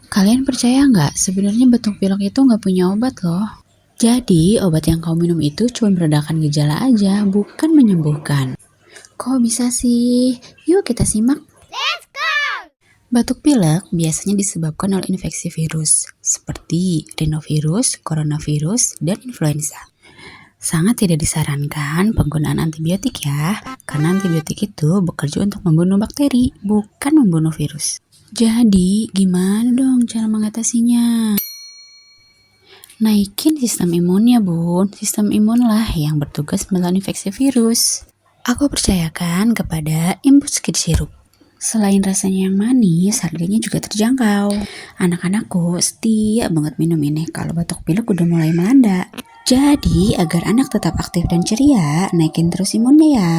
Kalian percaya nggak? Sebenarnya batuk pilek itu nggak punya obat loh. Jadi, obat yang kau minum itu cuma meredakan gejala aja, bukan menyembuhkan. Kok bisa sih? Yuk kita simak. Batuk pilek biasanya disebabkan oleh infeksi virus, seperti rhinovirus, coronavirus, dan influenza. Sangat tidak disarankan penggunaan antibiotik ya, karena antibiotik itu bekerja untuk membunuh bakteri, bukan membunuh virus. Jadi, gimana dong cara mengatasinya? Naikin sistem imunnya, Bun. Sistem imunlah yang bertugas melawan infeksi virus. Aku percayakan kepada Imbus Kids Sirup. Selain rasanya yang manis, harganya juga terjangkau. Anak-anakku setia banget minum ini kalau batuk pilek udah mulai melanda. Jadi, agar anak tetap aktif dan ceria, naikin terus imunnya ya.